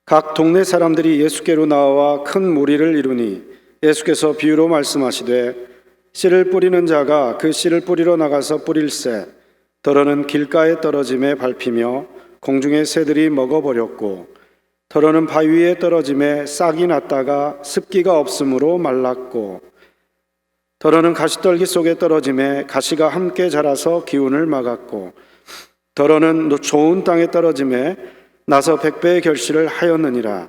각 동네 사람들이 예수께로 나와 큰 무리를 이루니 예수께서 비유로 말씀하시되 씨를 뿌리는 자가 그 씨를 뿌리러 나가서 뿌릴새 더러는 길가에 떨어짐에 밟히며 공중의 새들이 먹어버렸고 더러는 바위 위에 떨어짐에 싹이 났다가 습기가 없으므로 말랐고 더러는 가시떨기 속에 떨어짐에 가시가 함께 자라서 기운을 막았고 더러는 좋은 땅에 떨어짐에 나서 100배의 결실을 하였느니라.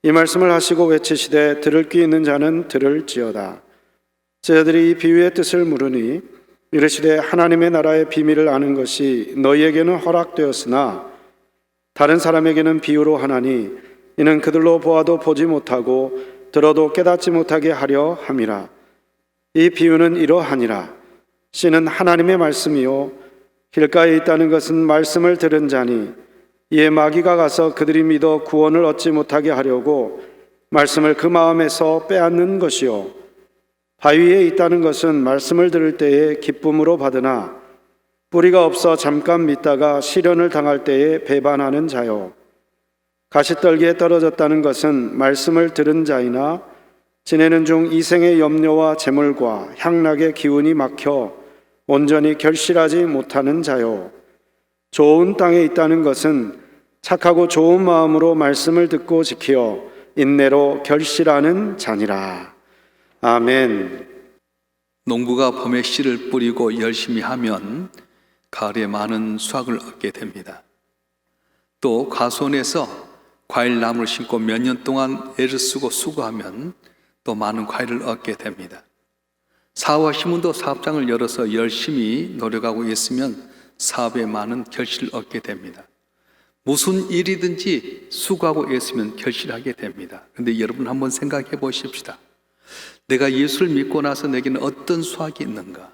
이 말씀을 하시고 외치시되 들을 귀 있는 자는 들을지어다. 제자들이 이 비유의 뜻을 물으니 이르시되 하나님의 나라의 비밀을 아는 것이 너희에게는 허락되었으나 다른 사람에게는 비유로 하나니 이는 그들로 보아도 보지 못하고 들어도 깨닫지 못하게 하려 함이라. 이 비유는 이러하니라. 씨는 하나님의 말씀이요 길가에 있다는 것은 말씀을 들은 자니 이에 마귀가 가서 그들이 믿어 구원을 얻지 못하게 하려고 말씀을 그 마음에서 빼앗는 것이요 바위에 있다는 것은 말씀을 들을 때에 기쁨으로 받으나 뿌리가 없어 잠깐 믿다가 시련을 당할 때에 배반하는 자요 가시떨기에 떨어졌다는 것은 말씀을 들은 자이나 지내는 중 이생의 염려와 재물과 향락의 기운이 막혀 온전히 결실하지 못하는 자요 좋은 땅에 있다는 것은 착하고 좋은 마음으로 말씀을 듣고 지키어 인내로 결실하는 자니라. 아멘. 농부가 봄에 씨를 뿌리고 열심히 하면 가을에 많은 수확을 얻게 됩니다. 또 과수원에서 과일나무를 심고 몇 년 동안 애를 쓰고 수고하면 또 많은 과일을 얻게 됩니다. 사업과 신문도 사업장을 열어서 열심히 노력하고 있으면 사업에 많은 결실을 얻게 됩니다. 무슨 일이든지 수고하고 있으면 결실하게 됩니다. 그런데 여러분 한번 생각해 보십시다. 내가 예수를 믿고 나서 내게는 어떤 수확이 있는가?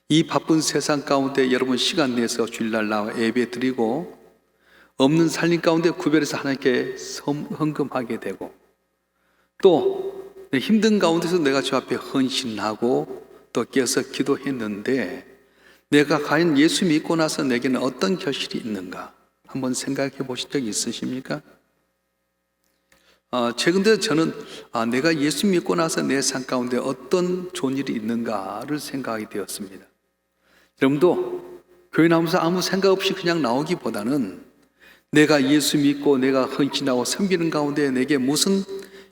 이 바쁜 세상 가운데 여러분 시간 내서 주일날 나와 예배 드리고 없는 살림 가운데 구별해서 하나님께 헌금하게 되고 또 힘든 가운데서 내가 주 앞에 헌신하고 또 깨어서 기도했는데 내가 과연 예수 믿고 나서 내게는 어떤 결실이 있는가? 한번 생각해 보신 적 있으십니까? 최근에 저는 내가 예수 믿고 나서 내 삶 가운데 어떤 좋은 일이 있는가를 생각하게 되었습니다. 여러분도 교회 나오면서 아무 생각 없이 그냥 나오기보다는 내가 예수 믿고 내가 헌신하고 섬기는 가운데 내게 무슨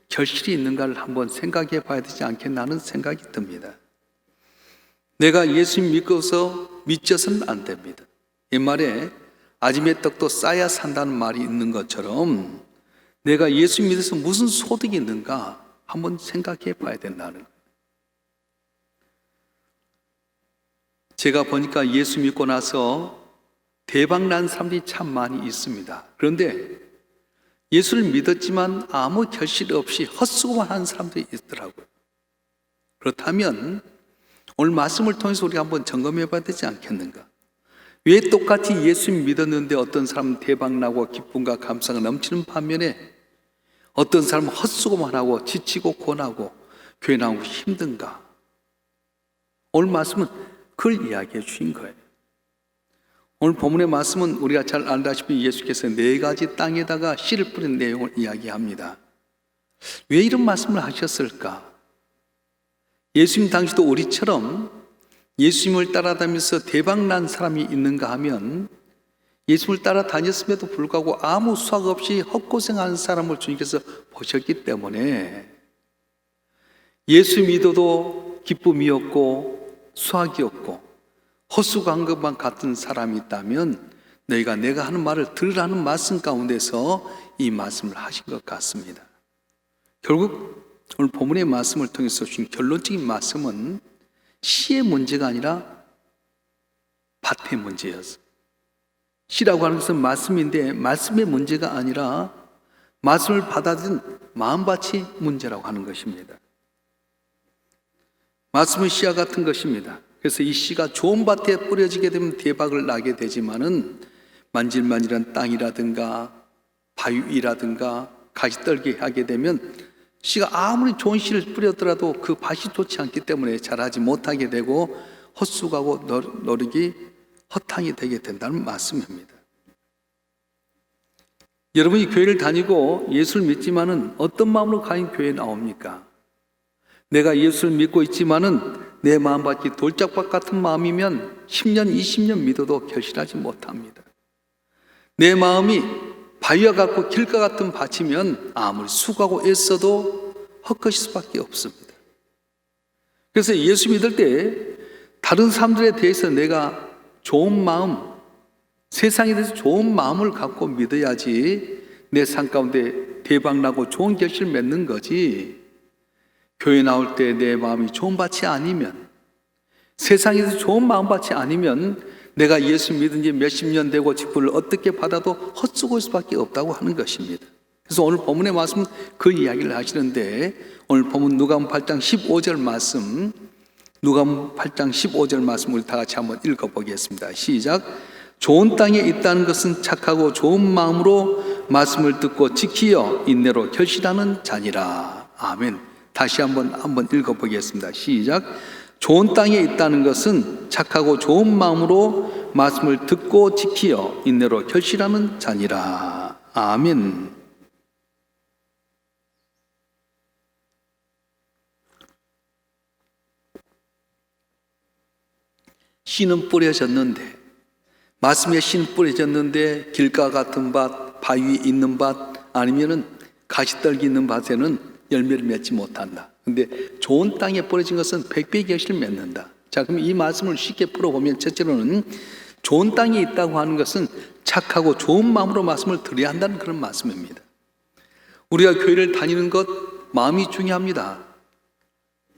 결실이 있는가를 한번 생각해 봐야 되지 않겠나는 생각이 듭니다. 내가 예수 믿고서 믿져서는 안 됩니다. 옛말에 아침에 떡도 싸야 산다는 말이 있는 것처럼 내가 예수 믿어서 무슨 소득이 있는가 한번 생각해 봐야 된다는 거예요. 제가 보니까 예수 믿고 나서 대박 난 사람들이 참 많이 있습니다. 그런데 예수를 믿었지만 아무 결실 없이 헛수고만 하는 사람들이 있더라고요. 그렇다면 오늘 말씀을 통해서 우리가 한번 점검해 봐야 되지 않겠는가? 왜 똑같이 예수 믿었는데 어떤 사람은 대박나고 기쁨과 감사가 넘치는 반면에 어떤 사람은 헛수고만 하고 지치고 고나고 교회 나오기 힘든가? 오늘 말씀은 그걸 이야기해 주신 거예요. 오늘 본문의 말씀은 우리가 잘 알다시피 예수께서 4가지 땅에다가 씨를 뿌린 내용을 이야기합니다. 왜 이런 말씀을 하셨을까? 예수님 당시도 우리처럼 예수님을 따라다니면서 대박난 사람이 있는가 하면 예수님을 따라다녔음에도 불구하고 아무 수확 없이 헛고생하는 사람을 주님께서 보셨기 때문에 예수 믿어도 기쁨이 없고 수확이 없고 헛수고한 것만 같은 사람이 있다면 너희가 내가 하는 말을 들으라는 말씀 가운데서 이 말씀을 하신 것 같습니다. 결국 오늘 본문의 말씀을 통해서 주신 결론적인 말씀은 씨의 문제가 아니라 밭의 문제였어요. 씨라고 하는 것은 말씀인데 말씀의 문제가 아니라 말씀을 받아들인 마음밭이 문제라고 하는 것입니다. 말씀은 씨와 같은 것입니다. 그래서 이 씨가 좋은 밭에 뿌려지게 되면 대박을 나게 되지만은 만질만질한 땅이라든가 바위라든가 가시떨기 하게 되면 씨가 아무리 좋은 씨를 뿌렸더라도 그 밭이 좋지 않기 때문에 자라지 못하게 되고 헛수고하고 노력이 허탕이 되게 된다는 말씀입니다. 여러분이 교회를 다니고 예수를 믿지만은 어떤 마음으로 과연 교회에 나옵니까? 내가 예수를 믿고 있지만은 내 마음밭이 돌짝밭 같은 마음이면 10년, 20년 믿어도 결실하지 못합니다. 내 마음이 바위와 같고 길가 같은 밭이면 아무리 수고하고 애써도 헛것일 수밖에 없습니다. 그래서 예수 믿을 때 다른 사람들에 대해서 내가 좋은 마음, 세상에 대해서 좋은 마음을 갖고 믿어야지 내 삶 가운데 대박나고 좋은 결실을 맺는 거지. 교회 나올 때 내 마음이 좋은 밭이 아니면, 세상에서 좋은 마음밭이 아니면 내가 예수 믿은 지 몇십 년 되고 직분을 어떻게 받아도 헛수고일 수밖에 없다고 하는 것입니다. 그래서 오늘 본문의 말씀은 그 이야기를 하시는데, 오늘 본문 누가복음 8장 15절 말씀, 누가복음 8장 15절 말씀 우리 다 같이 한번 읽어보겠습니다. 시작. 좋은 땅에 있다는 것은 착하고 좋은 마음으로 말씀을 듣고 지키어 인내로 결실하는 자니라. 아멘. 다시 한번 읽어보겠습니다. 시작. 좋은 땅에 있다는 것은 착하고 좋은 마음으로 말씀을 듣고 지키어 인내로 결실하는 자니라. 아멘. 씨는 뿌려졌는데, 말씀에 씨는 뿌려졌는데 길가 같은 밭, 바위 있는 밭, 아니면은 가시떨기 있는 밭에는 열매를 맺지 못한다. 근데 좋은 땅에 뿌려진 것은 백배의 결실을 맺는다. 자, 그럼 이 말씀을 쉽게 풀어보면, 첫째로는 좋은 땅에 있다고 하는 것은 착하고 좋은 마음으로 말씀을 드려야 한다는 그런 말씀입니다. 우리가 교회를 다니는 것, 마음이 중요합니다.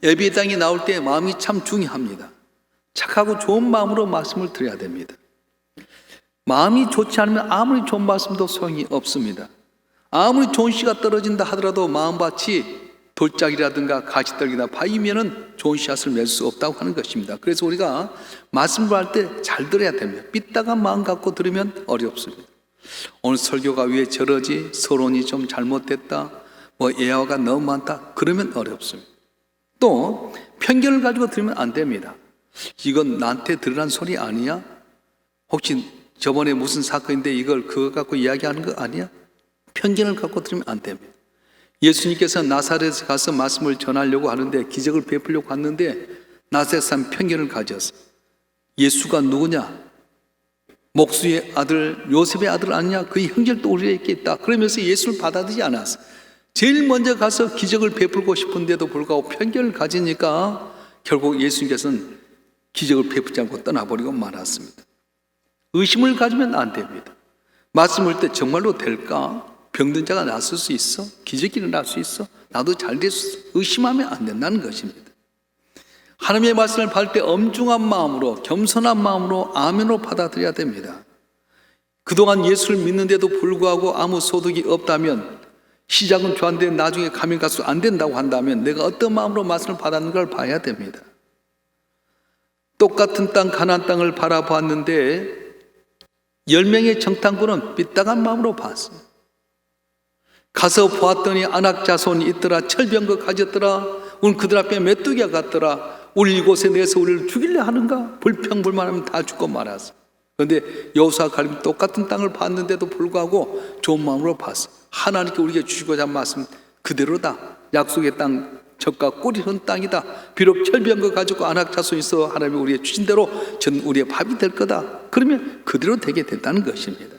예배당에 나올 때 마음이 참 중요합니다. 착하고 좋은 마음으로 말씀을 드려야 됩니다. 마음이 좋지 않으면 아무리 좋은 말씀도 소용이 없습니다. 아무리 좋은 씨가 떨어진다 하더라도 마음밭이 돌짝이라든가 가시떨기나 바위면은 좋은 씨앗을 맺을 수 없다고 하는 것입니다. 그래서 우리가 말씀을 할 때 잘 들어야 됩니다. 삐딱한 마음 갖고 들으면 어렵습니다. 오늘 설교가 왜 저러지? 서론이 좀 잘못됐다. 예화가 너무 많다. 그러면 어렵습니다. 또 편견을 가지고 들으면 안 됩니다. 이건 나한테 들으란 소리 아니야? 혹시 저번에 무슨 사건인데 이걸 그거 갖고 이야기하는 거 아니야? 편견을 갖고 들으면 안 됩니다. 예수님께서 나사렛에 가서 말씀을 전하려고 하는데, 기적을 베풀려고 하는데 나사렛 사람 편견을 가졌어요. 예수가 누구냐? 목수의 아들, 요셉의 아들 아니냐? 그의 형제도 우리에게 있다. 그러면서 예수를 받아들이지 않았어요. 제일 먼저 가서 기적을 베풀고 싶은데도 불구하고 편견을 가지니까 결국 예수님께서는 기적을 베풀지 않고 떠나버리고 말았습니다. 의심을 가지면 안 됩니다. 말씀을 때 정말로 될까? 병든 자가 낫을 수 있어? 기적이 일어날 수 있어? 나도 잘 될 수 있어? 의심하면 안 된다는 것입니다. 하나님의 말씀을 받을 때 엄중한 마음으로, 겸손한 마음으로 아멘으로 받아들여야 됩니다. 그동안 예수를 믿는데도 불구하고 아무 소득이 없다면, 시작은 좋았는데 나중에 가면 갈수록 안 된다고 한다면 내가 어떤 마음으로 말씀을 받았는 걸 봐야 됩니다. 똑같은 땅, 가나안 땅을 바라보았는데 10명의 정탐꾼은 삐딱한 마음으로 봤습니다. 가서 보았더니 안악 자손이 있더라. 철병거 가졌더라. 오늘 그들 앞에 메뚜기가 갔더라. 우리 이곳에 내서 우리를 죽이려 하는가? 불평불만하면 다 죽고 말았어. 그런데 여호수아 갈렙이 똑같은 땅을 봤는데도 불구하고 좋은 마음으로 봤어. 하나님께 우리에게 주시고자 한 말씀 그대로다. 약속의 땅, 적과 꿀이 흐른 땅이다. 비록 철병거 가지고 안악 자손이 있어 하나님이 우리에게 주신 대로 전 우리의 밥이 될 거다. 그러면 그대로 되게 된다는 것입니다.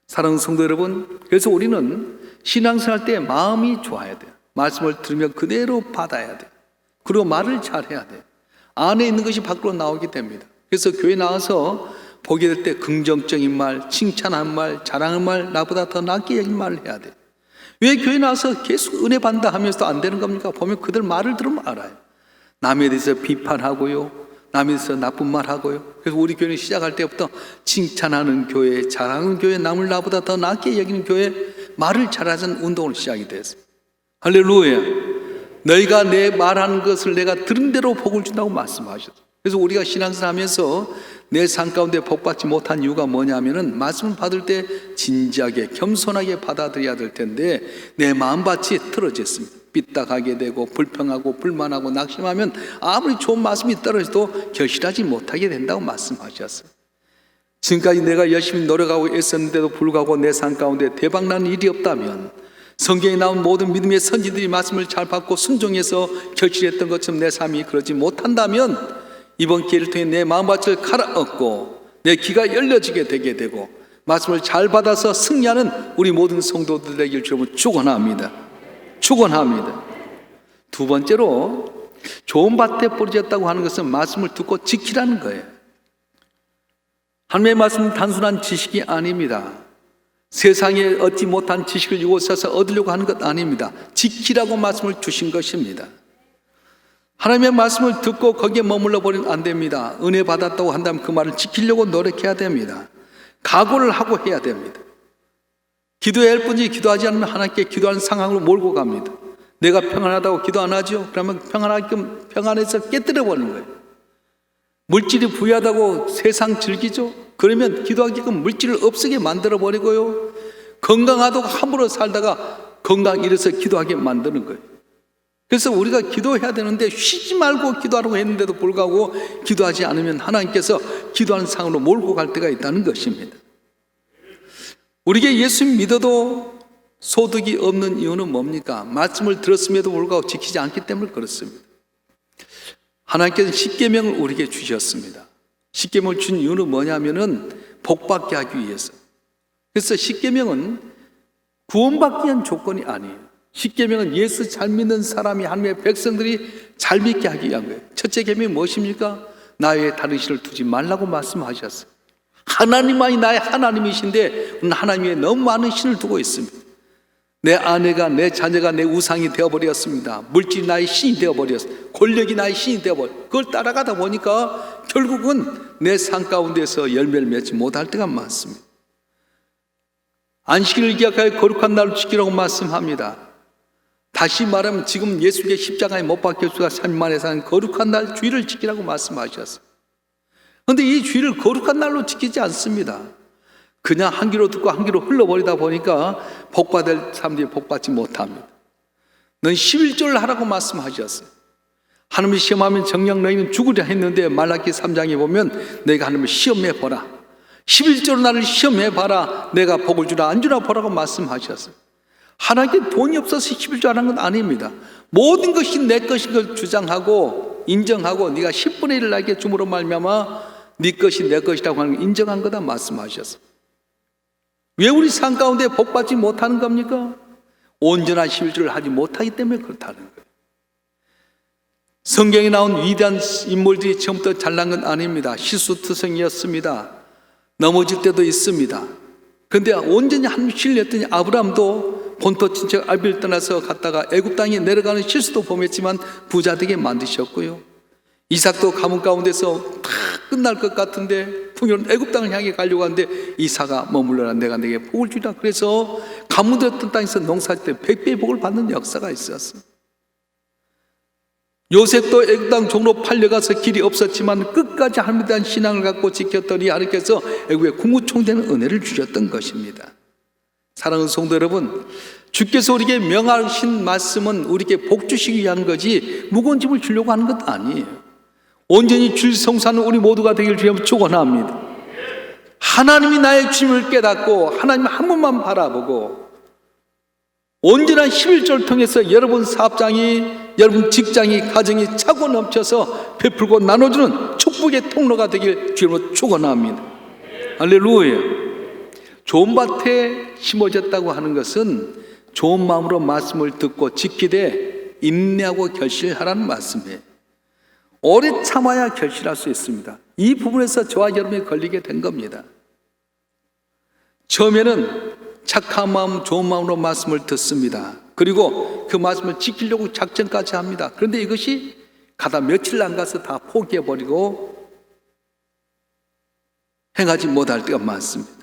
사랑하는 성도 여러분, 그래서 우리는 신앙생활 때 마음이 좋아야 돼요. 말씀을 들으면 그대로 받아야 돼요. 그리고 말을 잘해야 돼요. 안에 있는 것이 밖으로 나오게 됩니다. 그래서 교회 나와서 보게 될 때 긍정적인 말, 칭찬한 말, 자랑한 말, 나보다 더 낫게 여긴 말을 해야 돼요. 왜 교회 나와서 계속 은혜 받는다 하면서도 안 되는 겁니까? 보면 그들 말을 들으면 알아요. 남에 대해서 비판하고요, 남에 대해서 나쁜 말 하고요. 그래서 우리 교회는 시작할 때부터 칭찬하는 교회, 자랑하는 교회, 남을 나보다 더 낫게 여기는 교회, 말을 잘하자는 운동을 시작이 됐어요. 할렐루야. 너희가 내 말하는 것을 내가 들은 대로 복을 준다고 말씀하셨어요. 그래서 우리가 신앙생활 하면서 내 삶 가운데 복받지 못한 이유가 뭐냐면은 말씀을 받을 때 진지하게 겸손하게 받아들여야 될 텐데 내 마음밭이 틀어졌습니다. 삐딱하게 되고 불평하고 불만하고 낙심하면 아무리 좋은 말씀이 떨어져도 결실하지 못하게 된다고 말씀하셨어요. 지금까지 내가 열심히 노력하고 애썼는데도 불구하고 내 삶 가운데 대박나는 일이 없다면, 성경에 나온 모든 믿음의 선지들이 말씀을 잘 받고 순종해서 결실했던 것처럼 내 삶이 그러지 못한다면, 이번 기회를 통해 내 마음밭을 갈아엎고 내 귀가 열려지게 되게 되고 말씀을 잘 받아서 승리하는 우리 모든 성도들 되길 주로 축원합니다. 축원합니다. 두 번째로, 좋은 밭에 뿌려졌다고 하는 것은 말씀을 듣고 지키라는 거예요. 하나님의 말씀은 단순한 지식이 아닙니다. 세상에 얻지 못한 지식을 이곳에서 얻으려고 하는 것 아닙니다. 지키라고 말씀을 주신 것입니다. 하나님의 말씀을 듣고 거기에 머물러 버리면 안 됩니다. 은혜 받았다고 한다면 그 말을 지키려고 노력해야 됩니다. 각오를 하고 해야 됩니다. 기도해야 할 뿐이지 기도하지 않으면 하나님께 기도하는 상황으로 몰고 갑니다. 내가 평안하다고 기도 안 하죠? 그러면 평안해서 깨뜨려 버리는 거예요. 물질이 부유하다고 세상 즐기죠? 그러면 기도하게끔 물질을 없애게 만들어 버리고요. 건강하다고 함부로 살다가 건강 잃어서 기도하게 만드는 거예요. 그래서 우리가 기도해야 되는데 쉬지 말고 기도하라고 했는데도 불구하고 기도하지 않으면 하나님께서 기도하는 상으로 몰고 갈 때가 있다는 것입니다. 우리에게 예수 믿어도 소득이 없는 이유는 뭡니까? 말씀을 들었음에도 불구하고 지키지 않기 때문에 그렇습니다. 하나님께서 십계명을 우리에게 주셨습니다. 십계명을 준 이유는 뭐냐면은 복받게 하기 위해서. 그래서 십계명은 구원받기 위한 조건이 아니에요. 십계명은 예수 잘 믿는 사람이, 하나님의 백성들이 잘 믿게 하기 위한 거예요. 첫째 계명이 무엇입니까? 나 외에 다른 신을 두지 말라고 말씀하셨어요. 하나님만이 나의 하나님이신데 하나님 외에 너무 많은 신을 두고 있습니다. 내 아내가, 내 자녀가 내 우상이 되어버렸습니다. 물질이 나의 신이 되어버렸어요. 권력이 나의 신이 되어버렸어요. 그걸 따라가다 보니까 결국은 내 삶 가운데서 열매를 맺지 못할 때가 많습니다. 안식일을 기약하여 거룩한 날을 지키라고 말씀합니다. 다시 말하면 지금 예수께 십자가에 못 박혀 주가 3일 만에 사는 거룩한 날 주일을 지키라고 말씀하셨어요. 그런데 이 주일을 거룩한 날로 지키지 않습니다. 그냥 한 귀로 듣고 한 귀로 흘러버리다 보니까 복받을 사람들이 복받지 못합니다. 넌 11조를 하라고 말씀하셨어요. 하나님이 시험하면 정녕 너희는 죽으려 했는데 말라기 3장에 보면 내가 하나님을 시험해보라. 11조로 나를 시험해봐라. 내가 복을 주라 안 주라 보라고 말씀하셨어요. 하나님께 돈이 없어서 11조 하는 건 아닙니다. 모든 것이 내 것인 걸 주장하고 인정하고 네가 10분의 1을 나에게 줌으로 말미암아 네 것이 내 것이라고 하는 걸 인정한 거다 말씀하셨어요. 왜 우리 삶 가운데 복받지 못하는 겁니까? 온전한 11조를 하지 못하기 때문에 그렇다는 거예요. 성경에 나온 위대한 인물들이 처음부터 잘난 건 아닙니다. 실수투성이었습니다. 넘어질 때도 있습니다. 그런데 온전히 하나님 신뢰했더니 아브라함도 본토 친척 아비를 떠나서 갔다가 애굽 땅에 내려가는 실수도 범했지만 부자 되게 만드셨고요. 이삭도 가문 가운데서 다 끝날 것 같은데 풍요로운 애굽 땅을 향해 가려고 하는데 이삭아 머물러라 내가 내게 복을 주리라. 그래서 가문 들었던 땅에서 농사할 때 100배의 복을 받는 역사가 있었어요. 요셉도 애굽 땅 종로 팔려가서 길이 없었지만 끝까지 하나님에 대한 신앙을 갖고 지켰더니 하나님께서 애굽의 국무총리되는 은혜를 주셨던 것입니다. 사랑하는 성도 여러분, 주께서 우리에게 명하신 말씀은 우리에게 복 주시기 위한 거지 무거운 짐을 주려고 하는 것 아니에요. 온전히 줄 성사는 우리 모두가 되길 주여 축원합니다. 하나님이 나의 주님을 깨닫고 하나님 한 분만 바라보고 온전한 11조를 통해서 여러분 사업장이, 여러분 직장이, 가정이 차고 넘쳐서 베풀고 나눠주는 축복의 통로가 되길 주여 축원합니다. 할렐루야. 좋은 밭에 심어졌다고 하는 것은 좋은 마음으로 말씀을 듣고 지키되 인내하고 결실하라는 말씀이에요. 오래 참아야 결실할 수 있습니다. 이 부분에서 저와 여러분이 걸리게 된 겁니다. 처음에는 착한 마음, 좋은 마음으로 말씀을 듣습니다. 그리고 그 말씀을 지키려고 작정까지 합니다. 그런데 이것이 가다 며칠 안 가서 다 포기해버리고 행하지 못할 때가 많습니다.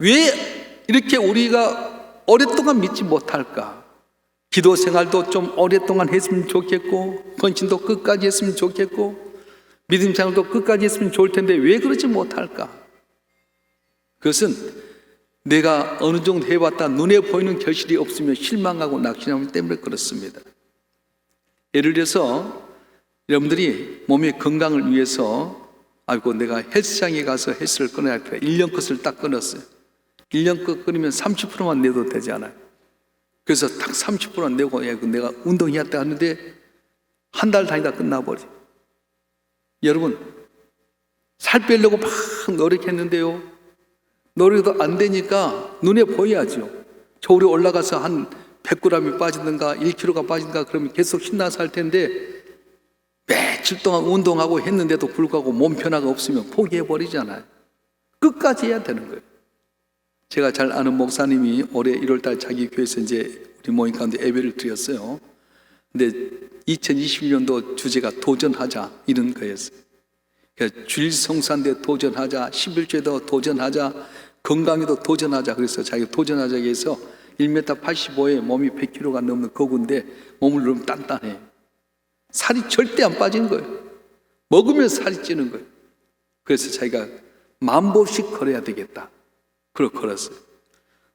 왜 이렇게 우리가 오랫동안 믿지 못할까? 기도 생활도 좀 오랫동안 했으면 좋겠고 헌신도 끝까지 했으면 좋겠고 믿음 생활도 끝까지 했으면 좋을 텐데 왜 그러지 못할까? 그것은 내가 어느 정도 해봤다 눈에 보이는 결실이 없으면 실망하고 낙심하기 때문에 그렇습니다. 예를 들어서 여러분들이 몸의 건강을 위해서 아이고, 내가 헬스장에 가서 헬스를 끊어야 할 거야. 1년 것을 딱 끊었어요. 1년 것 끊으면 30%만 내도 되잖아요. 그래서 딱 30%만 내고, 야, 내가 운동해야겠다 하는데 한 달 다니다 끝나버려. 여러분, 살 빼려고 막 노력했는데요, 노력도 안 되니까 눈에 보여야죠. 저울에 올라가서 한 100g이 빠지든가 1kg가 빠진가 그러면 계속 신나서 할 텐데, 며칠 동안 운동하고 했는데도 불구하고 몸 변화가 없으면 포기해버리잖아요. 끝까지 해야 되는 거예요. 제가 잘 아는 목사님이 올해 1월달 자기 교회에서 이제 우리 모임 가운데 예배를 드렸어요. 근데 2021년도 주제가 도전하자, 이런 거였어요. 그러니까 주일 성수한데 도전하자, 11조에도 도전하자, 건강에도 도전하자. 그래서 자기가 도전하자고 해서 1m 85에 몸이 100kg가 넘는 거구인데 몸을 너무 단단해. 살이 절대 안 빠지는 거예요. 먹으면 살이 찌는 거예요. 그래서 자기가 10,000보씩 걸어야 되겠다. 그렇게 걸었어요.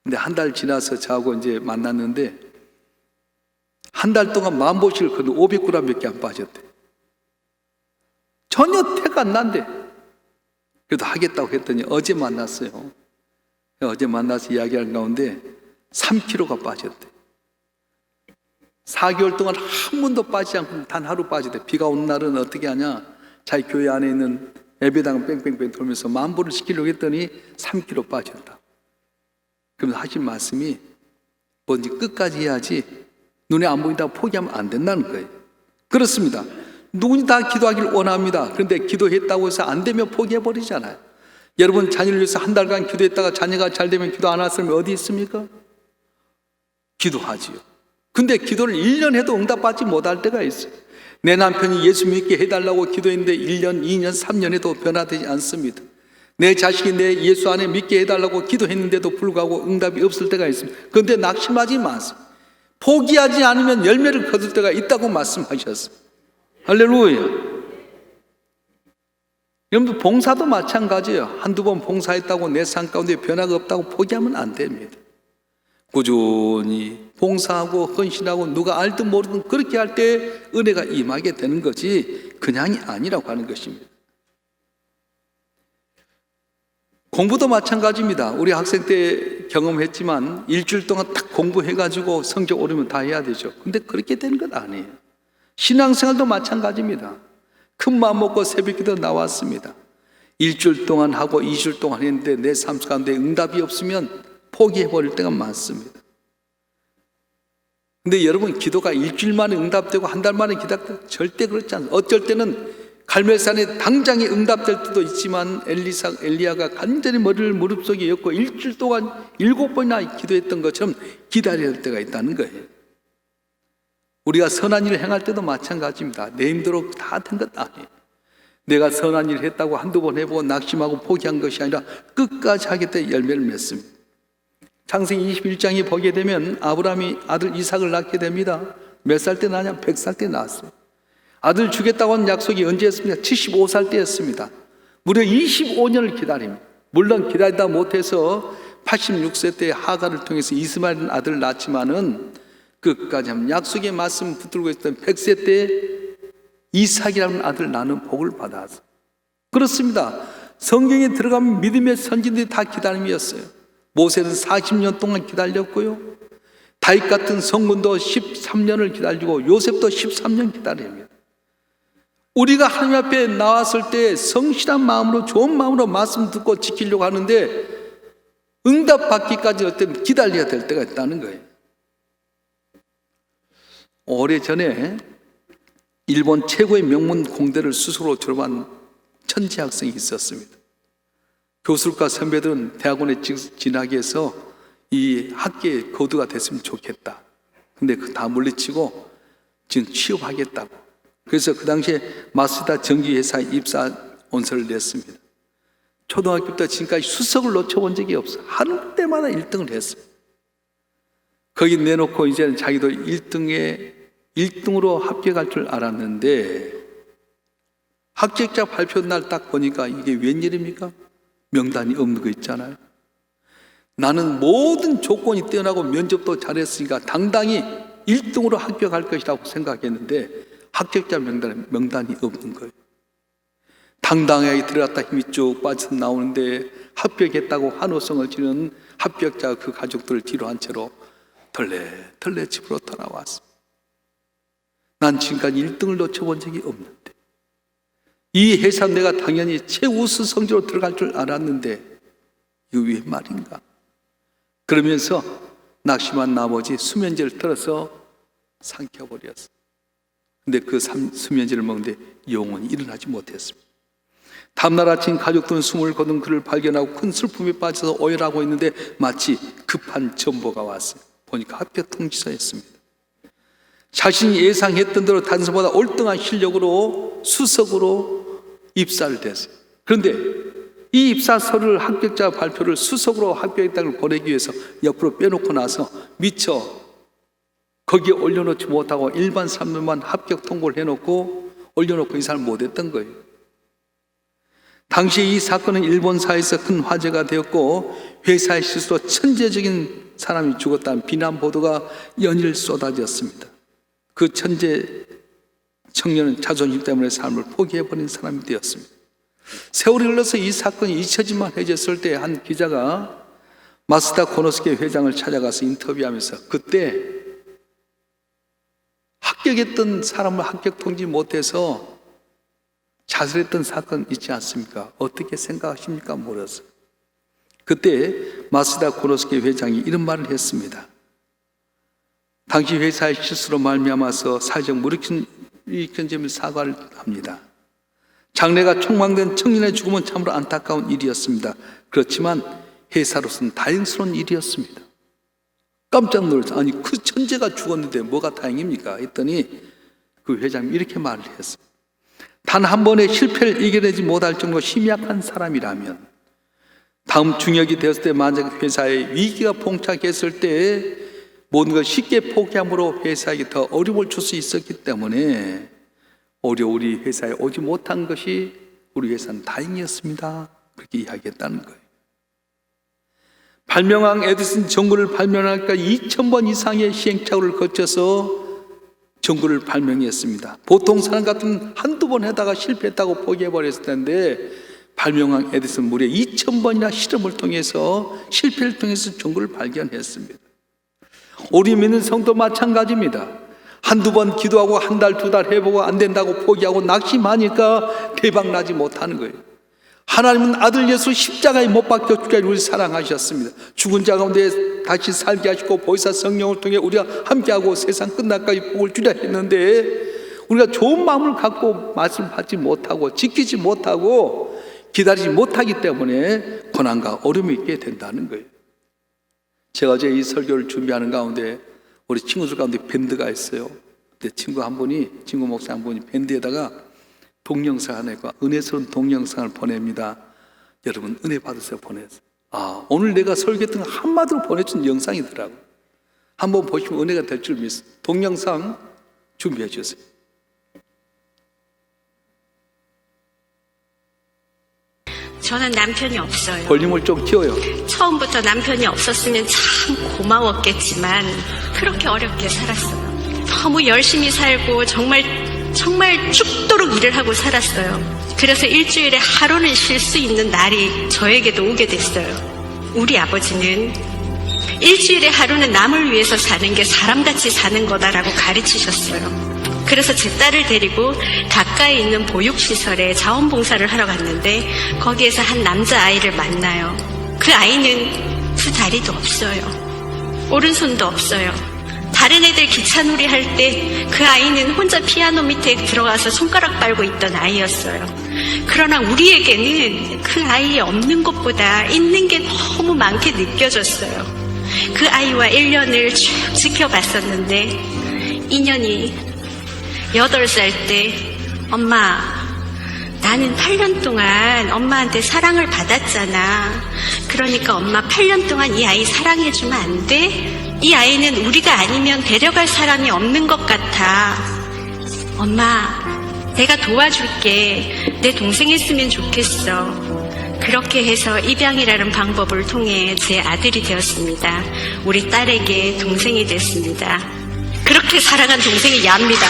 근데 한 달 지나서 저하고 이제 만났는데, 한 달 동안 10,000보씩을 걷는데 500g밖에 안 빠졌대. 전혀 태가 안 난대. 그래도 하겠다고 했더니 어제 만났어요. 어제 만나서 이야기하는 가운데 3kg가 빠졌대. 4개월 동안 한 번도 빠지지 않고 단 하루 빠지대. 비가 오는 날은 어떻게 하냐, 자기 교회 안에 있는 예배당 뺑뺑뺑 돌면서 10,000보를 시키려고 했더니 3kg 빠졌다. 그러면서 하신 말씀이 뭔지 끝까지 해야지 눈에 안 보인다고 포기하면 안 된다는 거예요. 그렇습니다. 누구니 다 기도하기를 원합니다. 그런데 기도했다고 해서 안 되면 포기해버리잖아요. 여러분, 자녀를 위해서 한 달간 기도했다가 자녀가 잘 되면 기도 안 할 사람이 어디 있습니까? 기도하지요. 근데 기도를 1년 해도 응답받지 못할 때가 있어요. 내 남편이 예수 믿게 해달라고 기도했는데 1년, 2년, 3년 해도 변화되지 않습니다. 내 자식이 내 예수 안에 믿게 해달라고 기도했는데도 불구하고 응답이 없을 때가 있습니다. 그런데 낙심하지 마세요. 포기하지 않으면 열매를 거둘 때가 있다고 말씀하셨어요. 할렐루야. 여러분들, 봉사도 마찬가지예요. 한두 번 봉사했다고 내 삶 가운데 변화가 없다고 포기하면 안 됩니다. 꾸준히 봉사하고 헌신하고 누가 알든 모르든 그렇게 할 때 은혜가 임하게 되는 거지 그냥이 아니라고 하는 것입니다. 공부도 마찬가지입니다. 우리 학생 때 경험했지만 일주일 동안 딱 공부해가지고 성적 오르면 다 해야 되죠. 근데 그렇게 되는 건 아니에요. 신앙생활도 마찬가지입니다. 큰 마음 먹고 새벽기도 나왔습니다. 일주일 동안 하고 2주일 동안 했는데 내 삶 가운데 응답이 없으면 포기해버릴 때가 많습니다. 근데 여러분, 기도가 일주일 만에 응답되고 한 달 만에 기도되고 절대 그렇지 않아요. 어쩔 때는 갈멜산에 당장에 응답될 때도 있지만 엘리야가 간절히 머리를 무릎 속에 엮고 일주일 동안 7번이나 기도했던 것처럼 기다려야 할 때가 있다는 거예요. 우리가 선한 일을 행할 때도 마찬가지입니다. 내 힘대로 다 된 것 아니에요. 내가 선한 일을 했다고 한두 번 해보고 낙심하고 포기한 것이 아니라 끝까지 하겠다 열매를 맺습니다. 창세기 21장에 보게 되면 아브라함이 아들 이삭을 낳게 됩니다. 몇 살 때 낳냐? 100살 때 낳았어요. 아들 주겠다고 한 약속이 언제 했습니까? 75살 때였습니다. 무려 25년을 기다립니다. 물론 기다리다 못해서 86세 때 하가를 통해서 이스마엘 아들을 낳았지만은 끝까지 하면 약속의 말씀 붙들고 있던 100세 때 이삭이라는 아들을 낳는 복을 받았어요. 그렇습니다. 성경에 들어가면 믿음의 선진들이 다 기다림이었어요. 모세는 40년 동안 기다렸고요. 다윗 같은 성군도 13년을 기다리고 요셉도 13년 기다립니다. 우리가 하나님 앞에 나왔을 때 성실한 마음으로, 좋은 마음으로 말씀 듣고 지키려고 하는데 응답받기까지 어떤 기다려야 될 때가 있다는 거예요. 오래전에 일본 최고의 명문 공대를 스스로 졸업한 천재 학생이 있었습니다. 교수과 선배들은 대학원에 진학이 해서 이 학계의 거두가 됐으면 좋겠다. 근데 그 다 물리치고 지금 취업하겠다고. 그래서 그 당시에 마쓰다 전기회사에 입사 원서를 냈습니다. 초등학교 때 지금까지 수석을 놓쳐본 적이 없어요. 하는 때마다 1등을 했어요. 거기 내놓고 이제는 자기도 1등으로 합격할 줄 알았는데 합격자 발표 날 딱 보니까 이게 웬일입니까? 명단이 없는 거 있잖아요. 나는 모든 조건이 뛰어나고 면접도 잘했으니까 당당히 1등으로 합격할 것이라고 생각했는데 합격자 명단이 없는 거예요. 당당하게 들어갔다 힘이 쭉 빠져 나오는데 합격했다고 환호성을 지르는 합격자 그 가족들을 뒤로 한 채로 덜레 집으로 돌아왔어. 난 지금까지 1등을 놓쳐본 적이 없는데, 이 회사 내가 당연히 최우수 성적으로 들어갈 줄 알았는데 이거 왜 말인가? 그러면서 낙심한 나머지 수면제를 틀어서 삼켜버렸어. 근데 그 수면제를 먹는데 영원히 일어나지 못했습니다. 다음날 아침 가족들은 숨을 거둔 그를 발견하고 큰 슬픔에 빠져서 오열하고 있는데 마치 급한 전보가 왔어요. 보니까 합격 통지서였습니다. 자신이 예상했던 대로 단서보다 월등한 실력으로 수석으로 입사를 됐어요. 그런데 이 입사 서류를, 합격자 발표를 수석으로 합격했다는 걸 보내기 위해서 옆으로 빼놓고 나서 미처 거기에 올려놓지 못하고 일반 사람들만 합격 통보를 해놓고 올려놓고 이사를 못했던 거예요. 당시 이 사건은 일본사에서 큰 화제가 되었고 회사의 실수로 천재적인 사람이 죽었다는 비난 보도가 연일 쏟아졌습니다. 그 천재 청년은 자존심 때문에 삶을 포기해버린 사람이 되었습니다. 세월이 흘러서 이 사건이 잊혀지만 해졌을 때 한 기자가 마스다 코노스케 회장을 찾아가서 인터뷰하면서 그때 합격했던 사람을 합격 통지 못해서 자살했던 사건 있지 않습니까? 어떻게 생각하십니까? 물었어요. 그때 마스다 코노스케 회장이 이런 말을 했습니다. 당시 회사의 실수로 말미암아서 사회적 무리익힌 점에 사과를 합니다. 장래가 촉망된 청년의 죽음은 참으로 안타까운 일이었습니다. 그렇지만 회사로서는 다행스러운 일이었습니다. 깜짝 놀랐어요. 아니 그 천재가 죽었는데 뭐가 다행입니까? 했더니 그 회장이 이렇게 말을 했어요. 단 한 번의 실패를 이겨내지 못할 정도로 심약한 사람이라면 다음 중역이 되었을 때 만약 회사에 위기가 봉착했을 때 모든 걸 쉽게 포기함으로 회사에게 더 어려움을 줄 수 있었기 때문에 오히려 우리 회사에 오지 못한 것이 우리 회사는 다행이었습니다. 그렇게 이야기했다는 거예요. 발명왕 에디슨 전구를 발명하니까 2000번 이상의 시행착오를 거쳐서 전구를 발명했습니다. 보통 사람 같은 한두 번 하다가 실패했다고 포기해버렸을 텐데 발명왕 에디슨 무려 2000번이나 실험을 통해서 실패를 통해서 전구를 발견했습니다. 우리 믿는 성도 마찬가지입니다. 한두 번 기도하고 한 달, 두 달 해보고 안 된다고 포기하고 낙심하니까 대박 나지 못하는 거예요. 하나님은 아들 예수 십자가에 못 박혀 죽게 우리 사랑하셨습니다. 죽은 자 가운데 다시 살게 하시고 보혜사 성령을 통해 우리가 함께하고 세상 끝날까지 복을 주려 했는데 우리가 좋은 마음을 갖고 말씀 받지 못하고 지키지 못하고 기다리지 못하기 때문에 고난과 어려움이 있게 된다는 거예요. 제가 어제 이 설교를 준비하는 가운데 우리 친구들 가운데 밴드가 있어요. 근데 친구 목사 한 분이 밴드에다가 동영상 하나가 은혜스러운 동영상을 보냅니다. 여러분 은혜 받으세요. 보내세요. 오늘 내가 설교했던 거 한마디로 보내준 영상이더라고요. 한번 보시면 은혜가 될 줄 믿습니다. 동영상 준비해 주세요. 저는 남편이 없어요. 볼륨을 좀 키워요. 처음부터 남편이 없었으면 참 고마웠겠지만 그렇게 어렵게 살았어요. 너무 열심히 살고 정말 죽도록 일을 하고 살았어요. 그래서 일주일에 하루는 쉴 수 있는 날이 저에게도 오게 됐어요. 우리 아버지는 일주일에 하루는 남을 위해서 사는 게 사람같이 사는 거다라고 가르치셨어요. 그래서 제 딸을 데리고 가까이 있는 보육시설에 자원봉사를 하러 갔는데 거기에서 한 남자아이를 만나요. 그 아이는 두 다리도 없어요. 오른손도 없어요. 다른 애들 기차놀이 할 때 그 아이는 혼자 피아노 밑에 들어가서 손가락 빨고 있던 아이였어요. 그러나 우리에게는 그 아이 없는 것보다 있는 게 너무 많게 느껴졌어요. 그 아이와 1년을 쭉 지켜봤었는데 2년이 8살 때 엄마 나는 8년 동안 엄마한테 사랑을 받았잖아. 그러니까 엄마 8년 동안 이 아이 사랑해주면 안 돼? 이 아이는 우리가 아니면 데려갈 사람이 없는 것 같아. 엄마 내가 도와줄게. 내 동생 했으면 좋겠어. 그렇게 해서 입양이라는 방법을 통해 제 아들이 되었습니다. 우리 딸에게 동생이 됐습니다. 그렇게 사랑한 동생이 야입니다.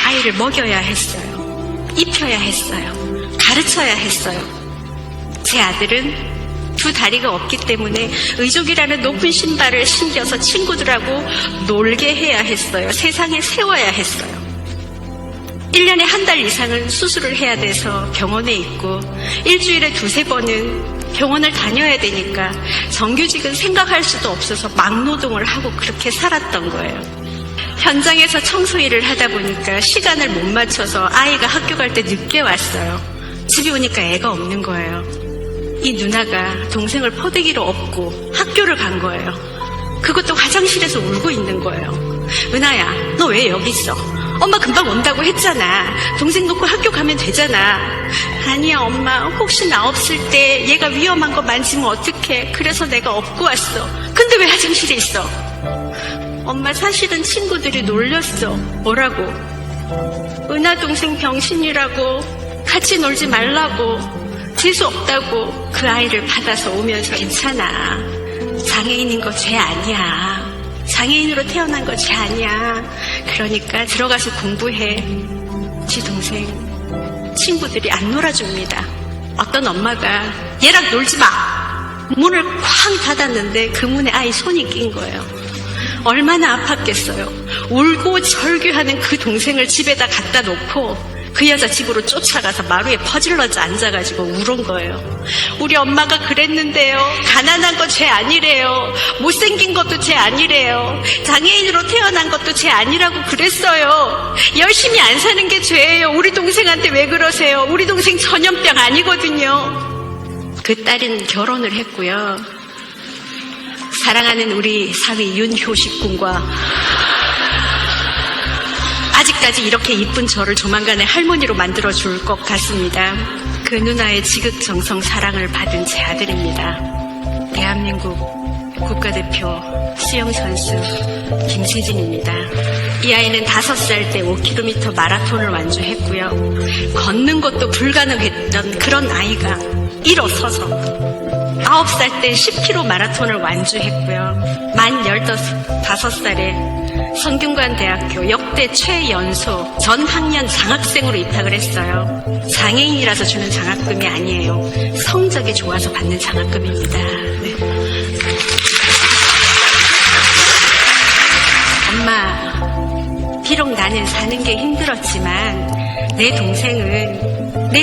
아이 아이를 먹여야 했어요. 입혀야 했어요. 가르쳐야 했어요. 제 아들은 두 다리가 없기 때문에 의족이라는 높은 신발을 신겨서 친구들하고 놀게 해야 했어요. 세상에 세워야 했어요. 1년에 한 달 이상은 수술을 해야 돼서 병원에 있고 일주일에 두세 번은 병원을 다녀야 되니까 정규직은 생각할 수도 없어서 막노동을 하고 그렇게 살았던 거예요. 현장에서 청소 일을 하다 보니까 시간을 못 맞춰서 아이가 학교 갈 때 늦게 왔어요. 집에 오니까 애가 없는 거예요. 이 누나가 동생을 포대기로 업고 학교를 간 거예요. 그것도 화장실에서 울고 있는 거예요. 은하야, 너 왜 여기 있어? 엄마 금방 온다고 했잖아. 동생 놓고 학교 가면 되잖아. 아니야 엄마, 혹시 나 없을 때 얘가 위험한 거 만지면 어떡해. 그래서 내가 업고 왔어. 근데 왜 화장실에 있어? 엄마, 사실은 친구들이 놀렸어. 뭐라고? 은하 동생 병신이라고, 같이 놀지 말라고, 재수 없다고. 그 아이를 받아서 오면서 괜찮아, 장애인인 거 죄 아니야. 장애인으로 태어난 거 죄 아니야. 그러니까 들어가서 공부해. 지 동생 친구들이 안 놀아줍니다. 어떤 엄마가 얘랑 놀지 마! 문을 쾅 닫았는데 그 문에 아이 손이 낀 거예요. 얼마나 아팠겠어요. 울고 절규하는 그 동생을 집에다 갖다 놓고 그 여자 집으로 쫓아가서 마루에 퍼질러져 앉아가지고 울은 거예요. 우리 엄마가 그랬는데요. 가난한 거 죄 아니래요. 못생긴 것도 죄 아니래요. 장애인으로 태어난 것도 죄 아니라고 그랬어요. 열심히 안 사는 게 죄예요. 우리 동생한테 왜 그러세요? 우리 동생 전염병 아니거든요. 그 딸은 결혼을 했고요. 사랑하는 우리 사위 윤효식 군과 아직까지 이렇게 이쁜 저를 조만간에 할머니로 만들어줄 것 같습니다. 그 누나의 지극정성 사랑을 받은 제 아들입니다. 대한민국 국가대표 수영선수 김세진입니다. 이 아이는 5살 때 5km 마라톤을 완주했고요. 걷는 것도 불가능했던 그런 아이가 일어서서 9살 때 10km 마라톤을 완주했고요. 만 15살에 성균관대학교 역대 최연소 전 학년 장학생으로 입학을 했어요. 장애인이라서 주는 장학금이 아니에요. 성적이 좋아서 받는 장학금입니다. 네. 엄마, 비록 나는 사는 게 힘들었지만 내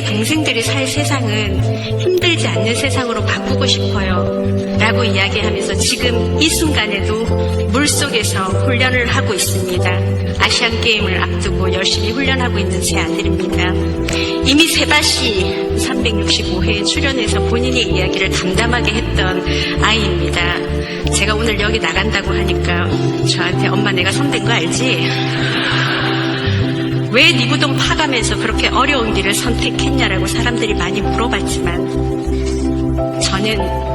동생들이 살 세상은 힘들지 않는 세상으로 바꾸고 싶어요 라고 이야기하면서 지금 이 순간에도 물속에서 훈련을 하고 있습니다. 아시안게임을 앞두고 열심히 훈련하고 있는 제 아들입니다. 이미 세바시 365회에 출연해서 본인의 이야기를 담담하게 했던 아이입니다. 제가 오늘 여기 나간다고 하니까 저한테 엄마 내가 선배인 거 알지? 왜 니부동 파가면서 그렇게 어려운 길을 선택했냐라고 사람들이 많이 물어봤지만 저는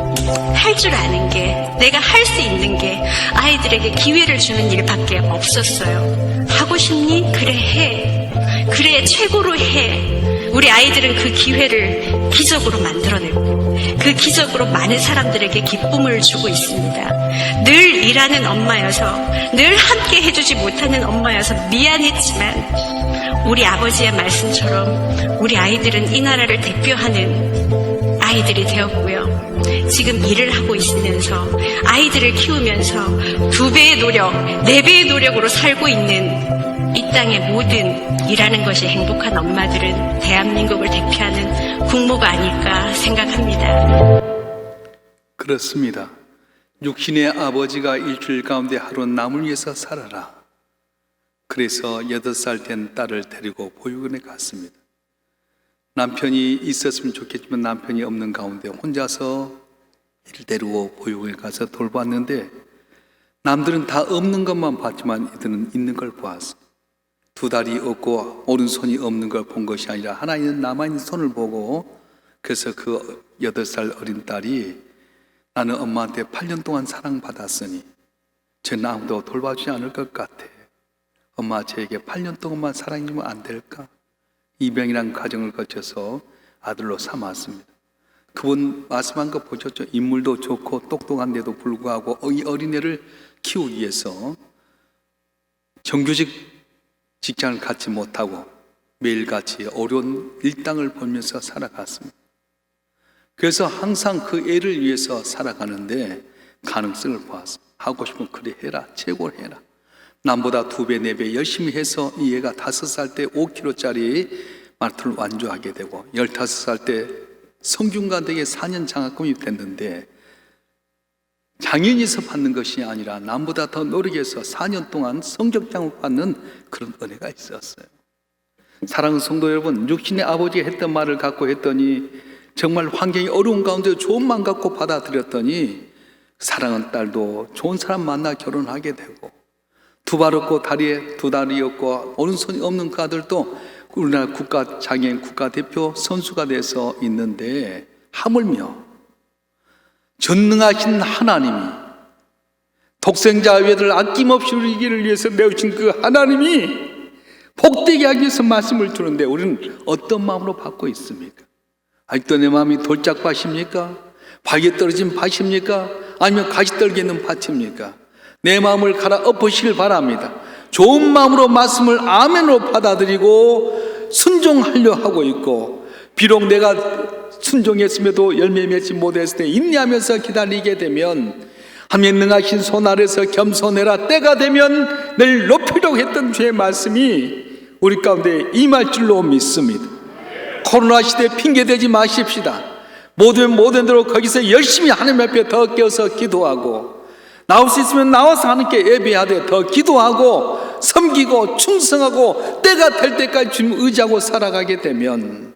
할 줄 아는 게, 내가 할 수 있는 게 아이들에게 기회를 주는 일밖에 없었어요. 하고 싶니? 그래 해. 그래 최고로 해. 우리 아이들은 그 기회를 기적으로 만들어내고 그 기적으로 많은 사람들에게 기쁨을 주고 있습니다. 늘 일하는 엄마여서, 늘 함께 해주지 못하는 엄마여서 미안했지만 우리 아버지의 말씀처럼 우리 아이들은 이 나라를 대표하는 아이들이 되었고요. 지금 일을 하고 있으면서 아이들을 키우면서 2배의 노력, 4배의 노력으로 살고 있는 이 땅의 모든 일하는 것이 행복한 엄마들은 대한민국을 대표하는 국모가 아닐까 생각합니다. 그렇습니다. 육신의 아버지가 일주일 가운데 하루 남을 위해서 살아라. 그래서 8살 된 딸을 데리고 보육원에 갔습니다. 남편이 있었으면 좋겠지만 남편이 없는 가운데 혼자서 이를 데리고 보육원에 가서 돌봤는데 남들은 다 없는 것만 봤지만 이들은 있는 걸 보았어. 2 다리 없고 오른손이 없는 걸 본 것이 아니라 하나 있는 남아있는 손을 보고, 그래서 그 8살 어린 딸이 나는 엄마한테 8년 동안 사랑받았으니 쟤는 아무도 돌봐주지 않을 것 같아. 엄마 쟤에게 8년 동안만 사랑해주면 안 될까? 입양이란 과정을 거쳐서 아들로 삼았습니다. 그분 말씀한 거 보셨죠? 인물도 좋고 똑똑한데도 불구하고 이 어린애를 키우기 위해서 정규직 직장을 갖지 못하고 매일같이 어려운 일당을 벌면서 살아갔습니다. 그래서 항상 그 애를 위해서 살아가는데 가능성을 보았습니다. 하고 싶으면 그래 해라, 최고를 해라. 남보다 2배, 4배 열심히 해서 이 애가 5살 때 5kg짜리 마라톤을 완주하게 되고 15살 때 성균관대에 4년 장학금이 됐는데 장인이서 받는 것이 아니라 남보다 더 노력해서 4년 동안 성적장을 받는 그런 은혜가 있었어요. 사랑하는 성도 여러분, 육신의 아버지가 했던 말을 갖고 했더니 정말 환경이 어려운 가운데 좋은 마음 갖고 받아들였더니 사랑하는 딸도 좋은 사람 만나 결혼하게 되고 두 발 없고 다리에 2다리 없고 오른손이 없는 그 아들도 우리나라 장애인 국가대표 선수가 돼서 있는데 하물며 전능하신 하나님이 독생자 외아들을 아낌없이 우리 길을 위해서 내어주신 그 하나님이 복되게 하기 위해서 말씀을 주는데 우리는 어떤 마음으로 받고 있습니까? 아직도 내 마음이 돌짝밭입니까? 박에 떨어진 밭입니까? 아니면 가시 떨게 있는 밭입니까? 내 마음을 갈아 엎으시길 바랍니다. 좋은 마음으로 말씀을 아멘으로 받아들이고 순종하려 하고 있고 비록 내가 순종했음에도 열매 맺지 못했을 때 인내하면서 기다리게 되면 하나님 능하신 손 아래서 겸손해라. 때가 되면 늘 높이려고 했던 주의 말씀이 우리 가운데 임할 줄로 믿습니다. 코로나 시대에 핑계대지 마십시다. 모든 대로 거기서 열심히 하나님 앞에 더 껴서 기도하고 나올 수 있으면 나와서 하나님께 예배하되 더 기도하고 섬기고 충성하고 때가 될 때까지 주님 의지하고 살아가게 되면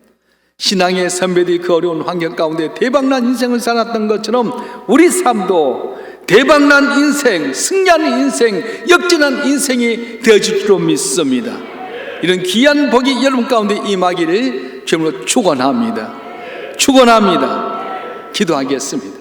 신앙의 선배들이 그 어려운 환경 가운데 대박난 인생을 살았던 것처럼 우리 삶도 대박난 인생, 승리하는 인생, 역전한 인생이 되어질 줄로 믿습니다. 이런 귀한 복이 여러분 가운데 임하기를 주님으로 축원합니다. 기도하겠습니다.